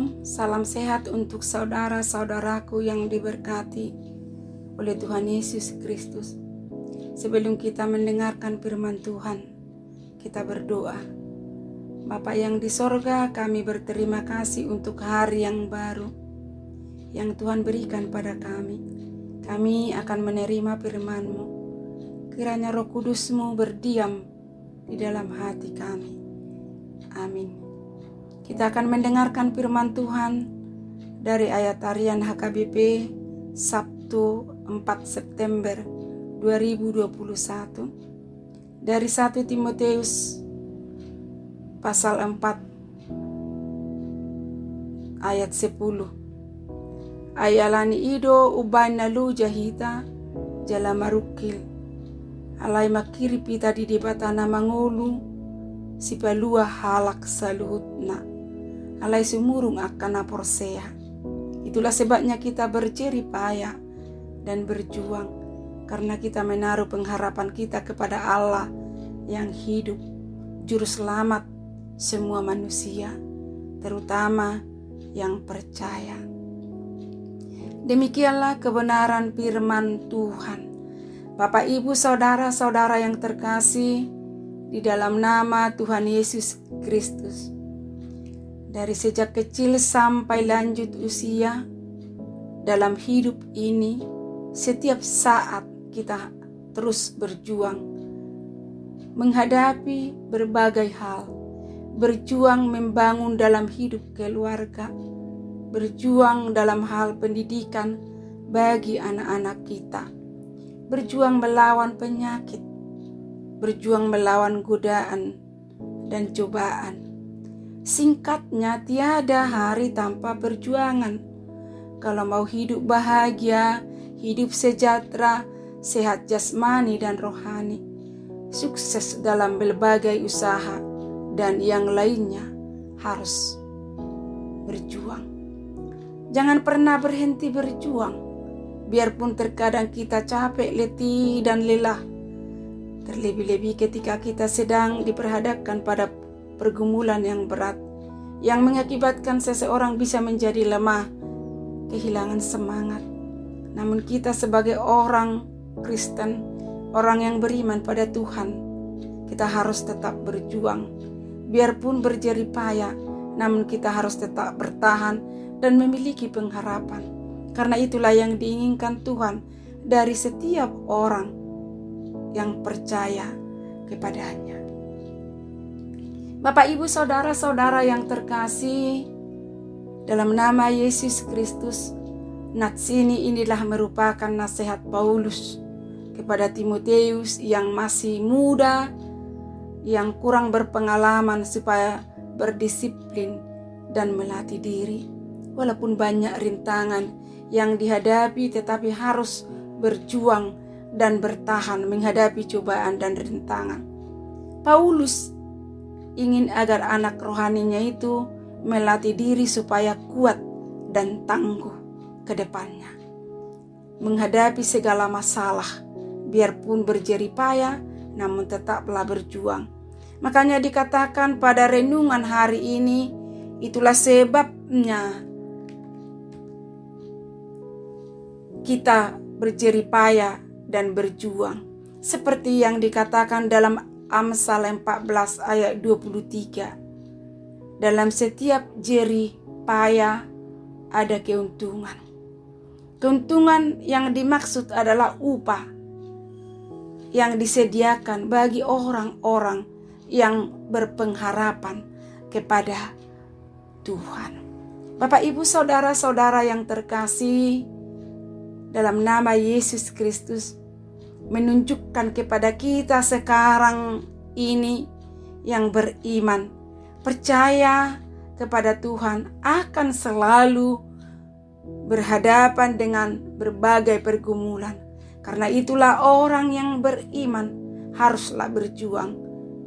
Shalom, salam sehat untuk saudara-saudaraku yang diberkati oleh Tuhan Yesus Kristus. Sebelum kita mendengarkan firman Tuhan, kita berdoa. Bapa yang di sorga, kami berterima kasih untuk hari yang baru yang Tuhan berikan pada kami. Kami akan menerima firman-Mu. Kiranya Roh Kudus-Mu berdiam di dalam hati kami. Amin. Kita akan mendengarkan firman Tuhan dari ayat harian HKBP Sabtu 4 September 2021 dari 1 Timotius pasal 4 ayat 10. Ayalani ido ubana lu jahita jala marukil alai makiri pita di debatana mangolu sipalua halak saluhutna alai sumurung akan aporsea. Itulah sebabnya kita berjerih payah dan berjuang, karena kita menaruh pengharapan kita kepada Allah yang hidup, juru selamat semua manusia, terutama yang percaya. Demikianlah kebenaran firman Tuhan. Bapak, Ibu, saudara-saudara yang terkasih di dalam nama Tuhan Yesus Kristus. Dari sejak kecil sampai lanjut usia, dalam hidup ini, setiap saat kita terus berjuang, menghadapi berbagai hal, berjuang membangun dalam hidup keluarga, berjuang dalam hal pendidikan bagi anak-anak kita, berjuang melawan penyakit, berjuang melawan godaan dan cobaan. Singkatnya, tiada hari tanpa perjuangan. Kalau mau hidup bahagia, hidup sejahtera, sehat jasmani dan rohani, sukses dalam berbagai usaha, dan yang lainnya, harus berjuang. Jangan pernah berhenti berjuang, biarpun terkadang kita capek, letih, dan lelah. Terlebih-lebih ketika kita sedang diperhadapkan pada pergumulan yang berat, yang mengakibatkan seseorang bisa menjadi lemah, kehilangan semangat. Namun kita sebagai orang Kristen, orang yang beriman pada Tuhan, kita harus tetap berjuang. Biarpun berjerih payah, namun kita harus tetap bertahan dan memiliki pengharapan. Karena itulah yang diinginkan Tuhan dari setiap orang yang percaya kepadanya. Bapak, Ibu, saudara-saudara yang terkasih, dalam nama Yesus Kristus, nats inilah merupakan nasihat Paulus kepada Timotius yang masih muda, yang kurang berpengalaman, supaya berdisiplin dan melatih diri. Walaupun banyak rintangan yang dihadapi, tetapi harus berjuang dan bertahan menghadapi cobaan dan rintangan. Paulus ingin agar anak rohaninya itu melatih diri supaya kuat dan tangguh ke depannya, menghadapi segala masalah, biarpun berjerih payah, namun tetaplah berjuang. Makanya dikatakan pada renungan hari ini, itulah sebabnya kita berjerih payah dan berjuang, seperti yang dikatakan dalam Amsal 14 ayat 23. Dalam setiap jerih payah ada keuntungan. Keuntungan yang dimaksud adalah upah yang disediakan bagi orang-orang yang berpengharapan kepada Tuhan. Bapak, Ibu, saudara-saudara yang terkasih, dalam nama Yesus Kristus, menunjukkan kepada kita sekarang ini yang beriman, percaya kepada Tuhan, akan selalu berhadapan dengan berbagai pergumulan. Karena itulah orang yang beriman haruslah berjuang,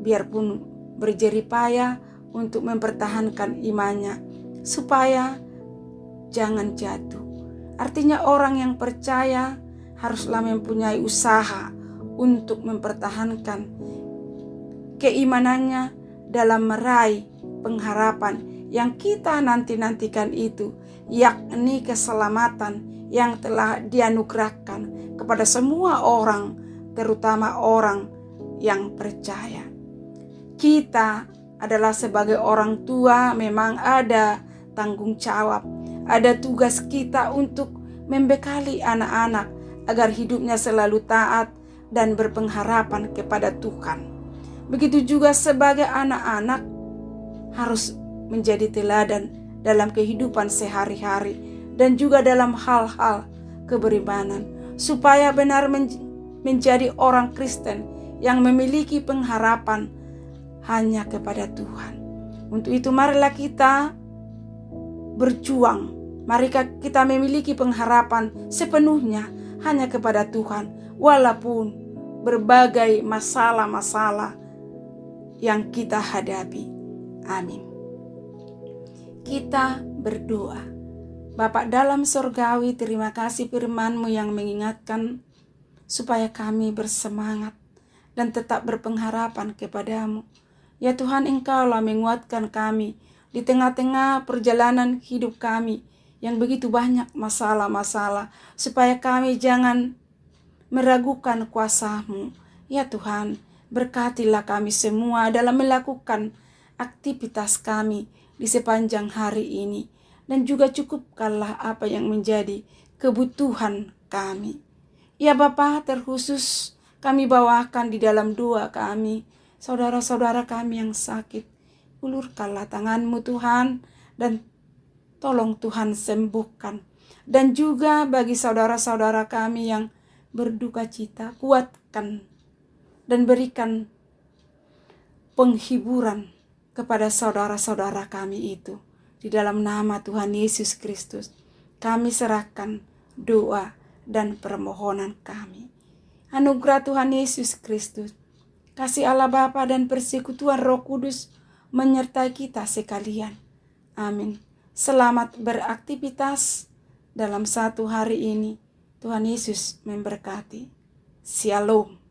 biarpun berjerih payah, untuk mempertahankan imannya, supaya jangan jatuh. Artinya orang yang percaya haruslah mempunyai usaha untuk mempertahankan keimanannya dalam meraih pengharapan yang kita nanti-nantikan itu, yakni keselamatan yang telah dianugerahkan kepada semua orang, terutama orang yang percaya. Kita adalah sebagai orang tua memang ada tanggung jawab, ada tugas kita untuk membekali anak-anak agar hidupnya selalu taat dan berpengharapan kepada Tuhan. Begitu juga sebagai anak-anak harus menjadi teladan dalam kehidupan sehari-hari dan juga dalam hal-hal keberimanan, supaya benar menjadi orang Kristen yang memiliki pengharapan hanya kepada Tuhan. Untuk itu marilah kita berjuang, mari kita memiliki pengharapan sepenuhnya hanya kepada Tuhan, walaupun berbagai masalah-masalah yang kita hadapi. Amin. Kita berdoa. Bapa dalam surgawi, terima kasih firman-Mu yang mengingatkan supaya kami bersemangat dan tetap berpengharapan kepada-Mu. Ya Tuhan, Engkaulah menguatkan kami di tengah-tengah perjalanan hidup kami yang begitu banyak masalah-masalah, supaya kami jangan meragukan kuasa-Mu. Ya Tuhan, berkatilah kami semua dalam melakukan aktivitas kami di sepanjang hari ini, dan juga cukupkanlah apa yang menjadi kebutuhan kami. Ya Bapa, terkhusus kami bawakan di dalam doa kami saudara-saudara kami yang sakit. Ulurkanlah tangan-Mu Tuhan, dan tolong Tuhan sembuhkan. Dan juga bagi saudara-saudara kami yang berduka cita, kuatkan dan berikan penghiburan kepada saudara-saudara kami itu. Di dalam nama Tuhan Yesus Kristus, kami serahkan doa dan permohonan kami. Anugerah Tuhan Yesus Kristus, kasih Allah Bapa dan persekutuan Roh Kudus menyertai kita sekalian. Amin. Selamat beraktivitas dalam satu hari ini. Tuhan Yesus memberkati. Shalom.